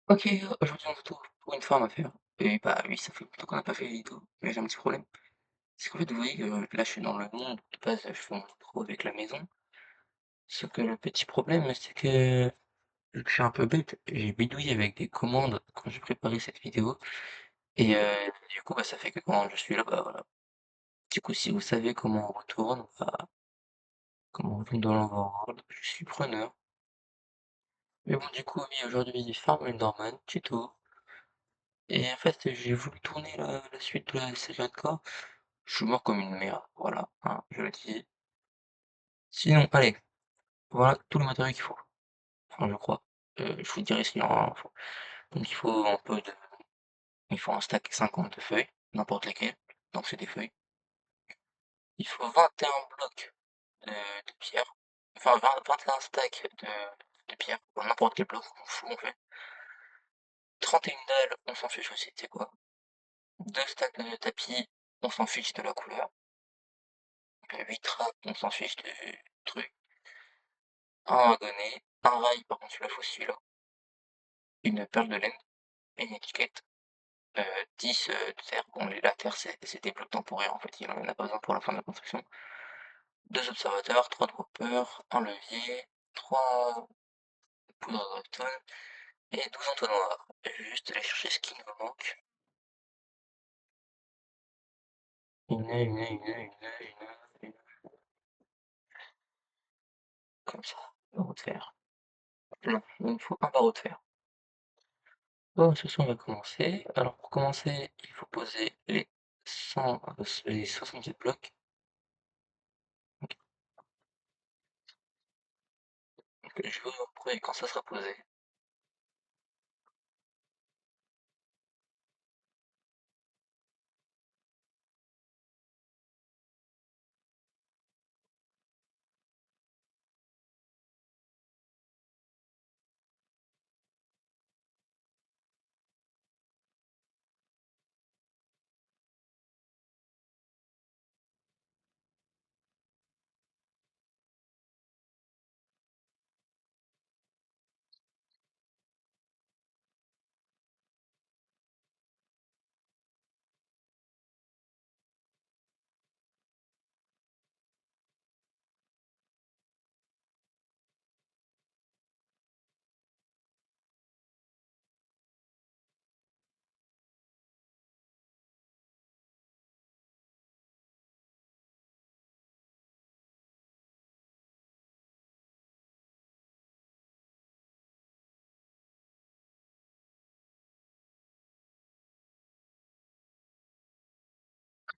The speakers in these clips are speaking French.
OK, aujourd'hui on se retrouve pour une forme à faire et bah, oui, ça fait longtemps qu'on n'a pas fait de vidéo, mais j'ai un petit problème. C'est qu'en fait, vous voyez que là, je suis dans le monde de base, je fais mon intro avec la maison, sauf que le petit problème, c'est que vu que je suis un peu bête, j'ai bidouillé avec des commandes quand j'ai préparé cette vidéo et du coup, bah, ça fait que quand je suis là, bah, voilà. Du coup, si vous savez comment on retourne, bah, comment on retourne dans l'environnement, je suis preneur. Mais bon, du coup, oui, aujourd'hui, Farm Enderman, tuto. Et en fait, j'ai voulu tourner la suite de la série Hardcore. Je suis mort comme une merde, voilà, hein, je le dis. Sinon, allez, voilà tout le matériel qu'il faut. Enfin, je crois. Je vous dirai sinon, hein, donc il faut un stack 50 de feuilles, n'importe lesquelles, donc c'est des feuilles. Il faut 21 blocs de pierre, enfin 21 stacks de pierre, bon, n'importe quel bloc, on fout en fait. 31 dalles, on s'en fiche aussi, tu sais quoi. 2 stacks de tapis, on s'en fiche de la couleur. 8 trappes, on s'en fiche du truc. Un wagonnet, un rail, par contre celui-là faut celui-là. Une perle de laine et une étiquette. 10 de terre. Bon, la terre, c'est des blocs temporaires, en fait, il en a pas besoin pour la fin de la construction. 2 observateurs, 3 droppers, un levier, 3 poudres de redstone et 12 entonnoirs. Je vais juste aller chercher ce qui me manque. Une, comme ça, barreau de fer. Non, il me faut un barreau de fer. Bon, ce soir, on va commencer. Alors, pour commencer, il faut poser les 64 blocs. Ok, donc, je vais vous prouver quand ça sera posé.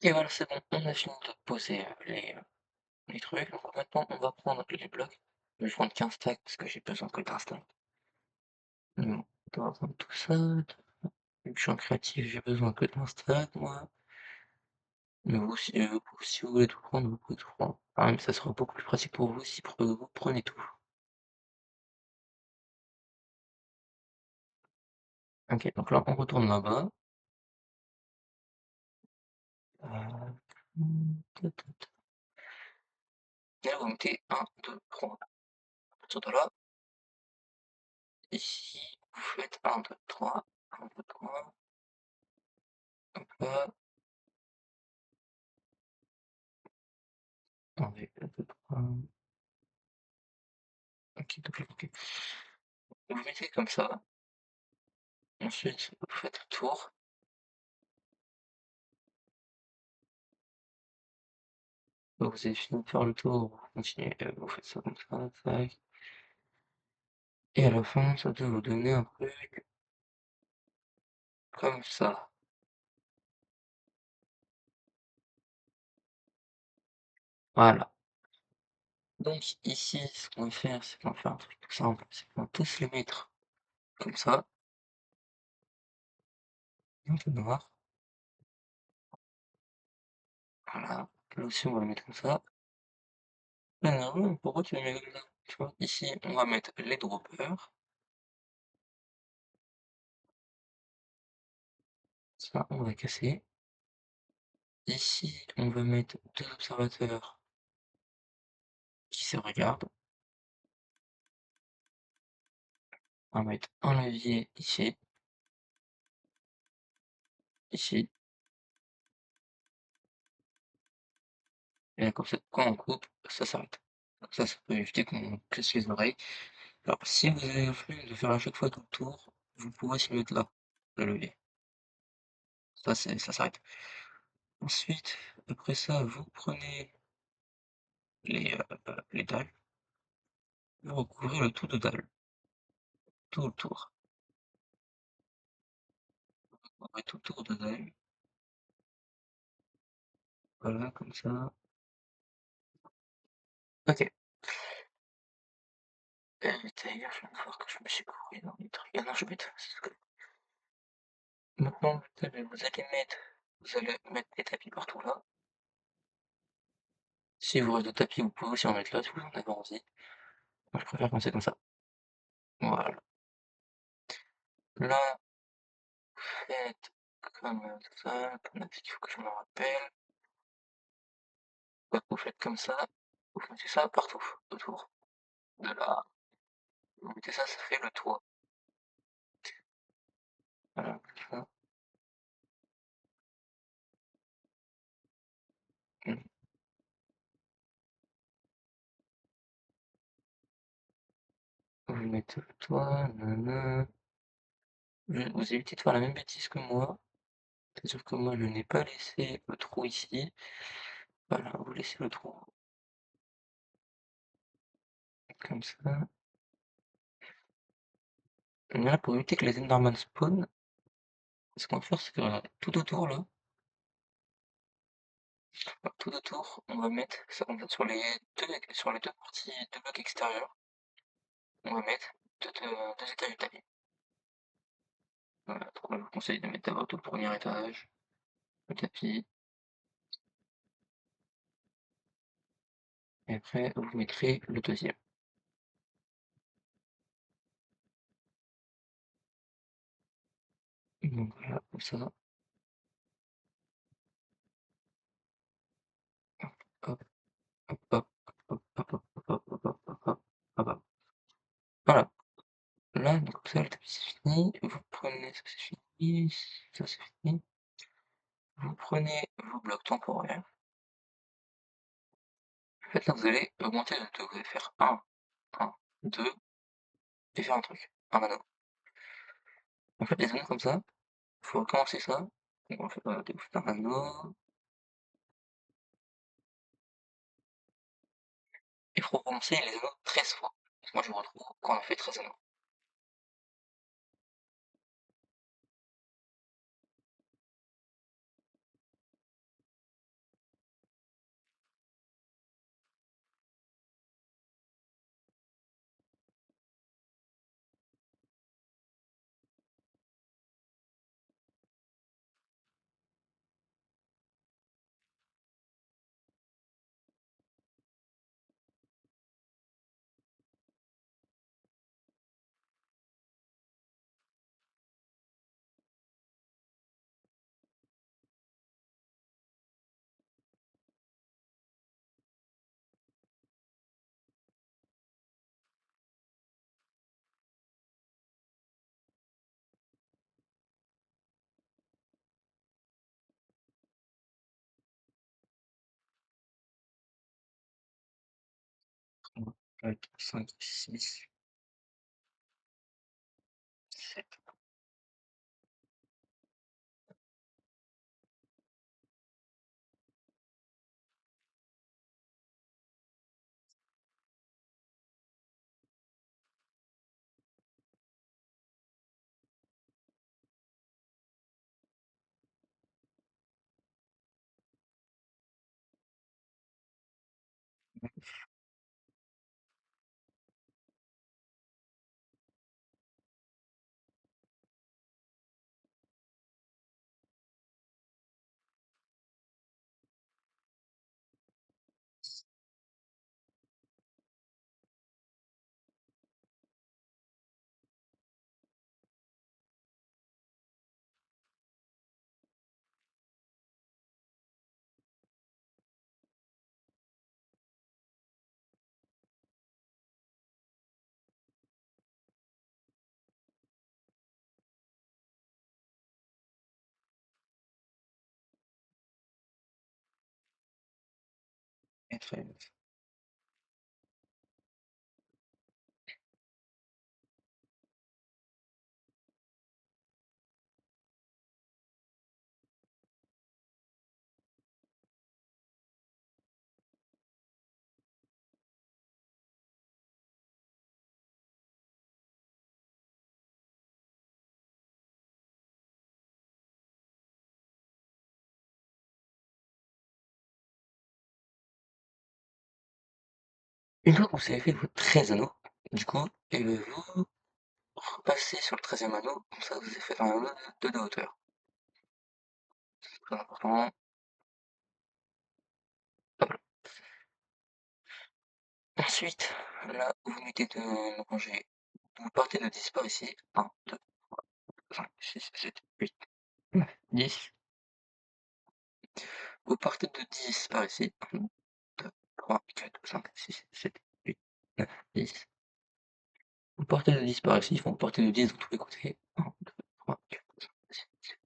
Et voilà, c'est bon, on a fini de poser les trucs. Donc maintenant, on va prendre les blocs. Je vais prendre 15 stacks parce que j'ai besoin que d'un stack. Donc, on va prendre tout ça. Vu que je suis en créatif, j'ai besoin que d'un stack, moi. Mais vous, si vous voulez tout prendre, vous pouvez tout prendre. Quand même, ça sera beaucoup plus pratique pour vous si vous prenez tout. Ok, donc là, on retourne là-bas. Et là, vous mettez 1, 2, 3. À partir de là, ici, vous faites 1, 2, 3, 1, 2, 3. Hop là, attendez, 1, 2, 3. Ok, ok. Vous mettez comme ça. Ensuite, vous faites le tour. Quand vous avez fini de faire le tour, vous continuez, vous faites ça comme ça, tac. Et à la fin, ça doit vous donner un truc comme ça. Voilà. Donc ici, ce qu'on va faire, c'est qu'on va faire un truc tout simple. C'est qu'on va tous les mettre comme ça, un peu noir. Voilà. Là aussi, on va le mettre comme ça. Non, non, pourquoi tu le mets comme ça? Tu vois, ici, on va mettre les droppers. Ça, on va casser. Ici, on va mettre deux observateurs qui se regardent. On va mettre un levier ici, ici, et là, comme ça, quand on coupe, ça s'arrête. Comme ça peut éviter qu'on casse les oreilles. Alors, si vous avez la flemme de faire à chaque fois tout le tour, vous pouvez aussi mettre là, le levier. Ça s'arrête. Ensuite, après ça, vous prenez les dalles, vous recouvrez le tout de dalles, tout autour. Vous recouvrez tout autour de dalles, voilà, comme ça. OK. D'ailleurs, je viens de voir que je me suis gouré dans les trucs. Ah non, je vais mettre maintenant, vous allez mettre des tapis partout là. Si vous reste de tapis, vous pouvez aussi en mettre là si vous en avez envie. Moi, je préfère quand c'est comme ça. Voilà. Là, faites comme ça. Comme il faut que je me rappelle. Vous faites comme ça. Vous mettez ça partout autour de là. Vous mettez ça, ça fait le toit. Voilà, comme ça. Mmh. Vous mettez le toit, nanana. Vous évitez de faire la même bêtise que moi. C'est-à-dire que moi, je n'ai pas laissé le trou ici. Voilà, vous laissez le trou comme ça. Et là, pour éviter que les Enderman spawn, ce qu'on va faire, c'est que tout autour là, tout autour, on va mettre ça comme ça sur les deux parties, deux blocs extérieurs, on va mettre deux étages de tapis. Voilà, donc moi je vous conseille de mettre d'abord tout le premier étage, le tapis, et après vous mettrez le deuxième. Donc voilà, comme ça, hop, hop, hop, hop, hop, hop, hop, hop, hop, hop, hop, hop, hop, hop. Voilà, là, donc ça, le tapis c'est fini, vous prenez, ça c'est fini, ça c'est fini, vous prenez vos blocs temporaires. En fait, là, vous allez augmenter de 2, vous allez faire un, 2 et faire un truc, un anneau. En fait, les anneaux comme ça, il faut recommencer ça. Donc, vous faites un anneau, il faut recommencer les anneaux 13 fois. Moi, je me retrouve quand on a fait 13 anneaux. Trois, 4, 5, 6, 7. très une fois que vous avez fait vos 13 anneaux, du coup, vous repassez sur le 13e anneau, comme ça vous avez fait un anneau de hauteur. C'est très important. Hop là. Ensuite, là, vous mettez de rangée. Vous partez de 10 par ici. 1, 2, 5, 6, 7, 8, 9, 10. Vous partez de 10 par ici. 1, 2, 3, 4, 5, 6, 7, 8, 9, 10. Vous partez de 10 par ici. Enfin, vous partez de 10 de tous les côtés. 1, 2, 3, 4, 5, 6, 7.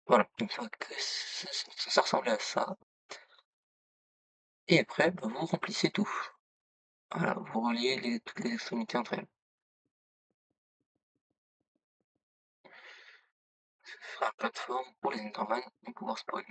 Voilà. Une fois que ça ressemblait à ça. Et après, bah, vous remplissez tout. Voilà, vous reliez toutes les extrémités entre elles. Ça fera la plateforme pour les Enderman de pouvoir spawn.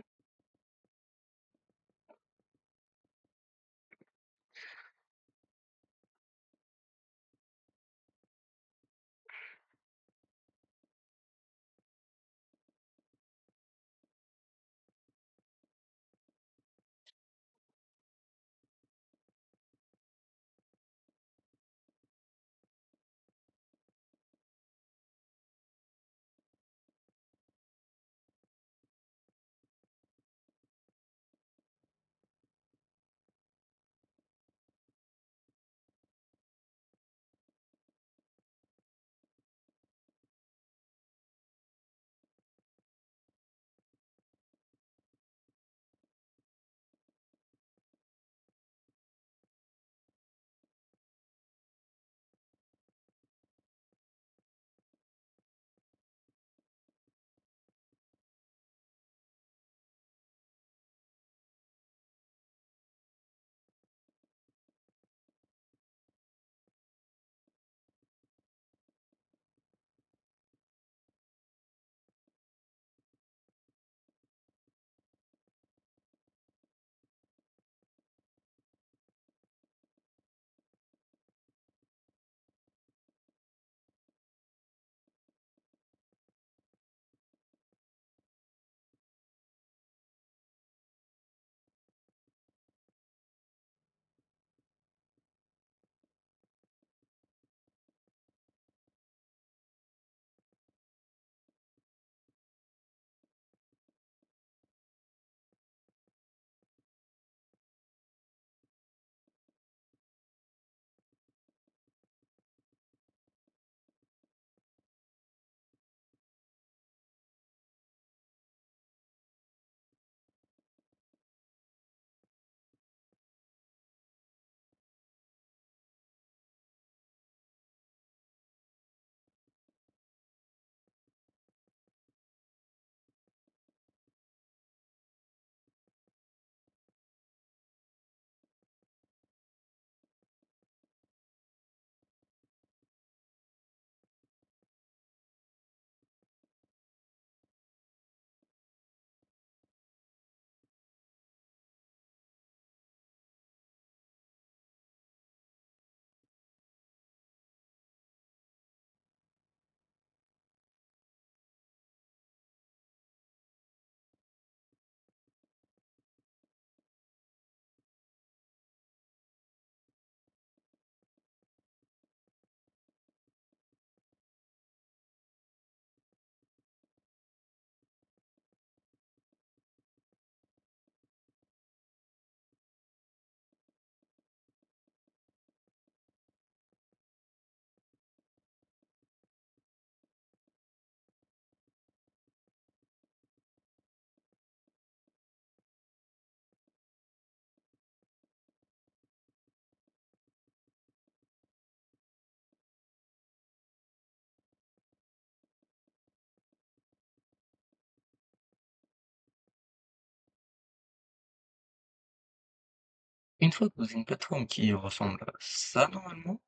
une fois que vous avez une plateforme qui ressemble à ça normalement,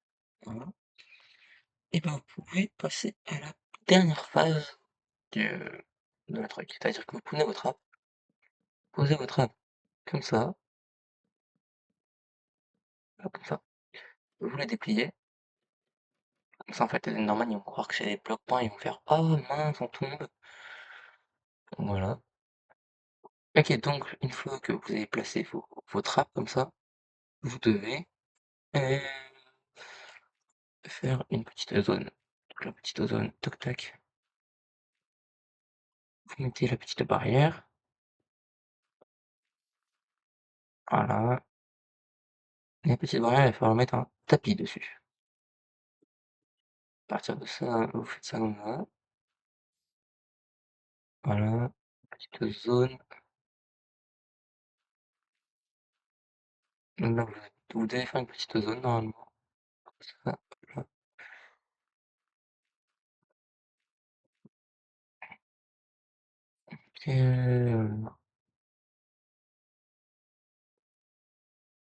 voilà, et ben, vous pouvez passer à la dernière phase du de la truc. C'est-à-dire que vous prenez votre app, posez votre app comme ça, là, comme ça, vous la dépliez, comme ça en fait les Enderman ils vont croire que c'est des blocs-points, ils vont faire: «Ah mince, on tombe». Voilà. OK, donc une fois que vous avez placé votre app comme ça, vous devez, heu, faire une petite zone. Donc la petite zone, toc tac, vous mettez la petite barrière, voilà. Et la petite barrière, il va falloir mettre un tapis dessus. À partir de ça, vous faites ça comme ça, voilà, petite zone. Donc là, vous devez faire une petite zone normalement, comme ça, hop là.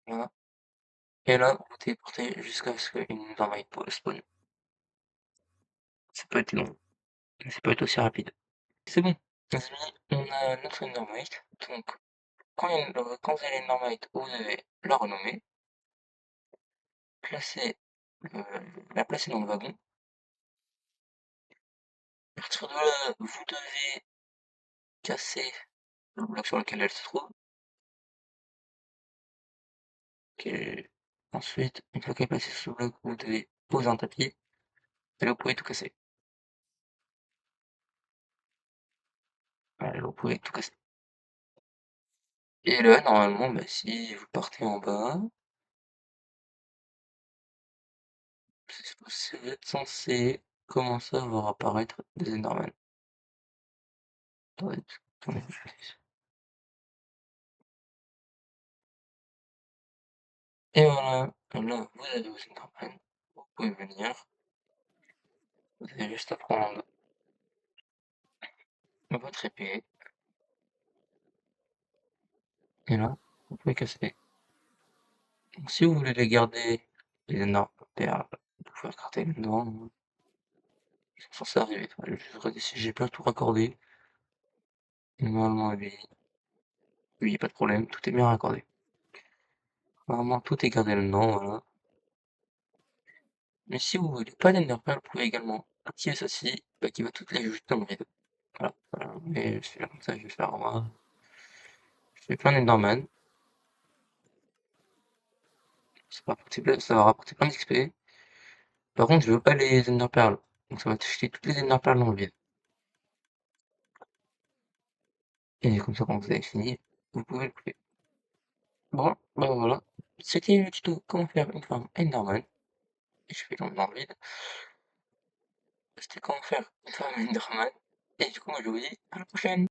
Voilà. Et là, vous téléportez jusqu'à ce qu'une mermaid spawn. Ça peut être long, mais ça peut être aussi rapide. C'est bon, les amis, on a notre Endermite. Donc, quand vous avez l'Endermite, vous devez la renommer, placer, euh, la placer dans le wagon. À partir de là, vous devez casser le bloc sur lequel elle se trouve. Ok. Ensuite, une fois qu'elle est placée sur ce bloc, vous devez poser un tapis. Et là, vous pouvez tout casser. Voilà, là, vous pouvez tout casser. Et là, normalement, bah, si vous partez en bas, vous êtes censé commencer à voir apparaître des Enderman. Attendez, attendez, je fais ça. Et voilà, là, vous avez vos Enderman. Vous pouvez venir. Vous avez juste à prendre votre épée. Et là, vous pouvez casser. Donc, si vous voulez les garder, les Enderman, vous pouvez écarter dedans. Ils sont censés arriver. Enfin, je vais juste regarder si j'ai pas tout raccordé. Normalement, lui, y a pas de problème. Tout est bien raccordé. Normalement, tout est gardé là-dedans, voilà. Mais si vous voulez pas l'Enderpearl, vous pouvez également activer ceci, bah, qui va toutes les jeter dans le vide. Voilà, voilà. Et je fais là comme ça, je vais faire moi. Je fais plein d'Enderman. Ça va rapporter plein d'XP. Par contre, je veux pas les Enderpearls. Donc ça va jeter toutes les Enderpearls dans le vide. Et comme ça, quand vous avez fini, vous pouvez le couper. Bon, bah voilà. C'était le tuto comment faire une farm Enderman. Et je fais dans le vide. C'était comment faire une farm Enderman. Et du coup, moi je vous dis à la prochaine.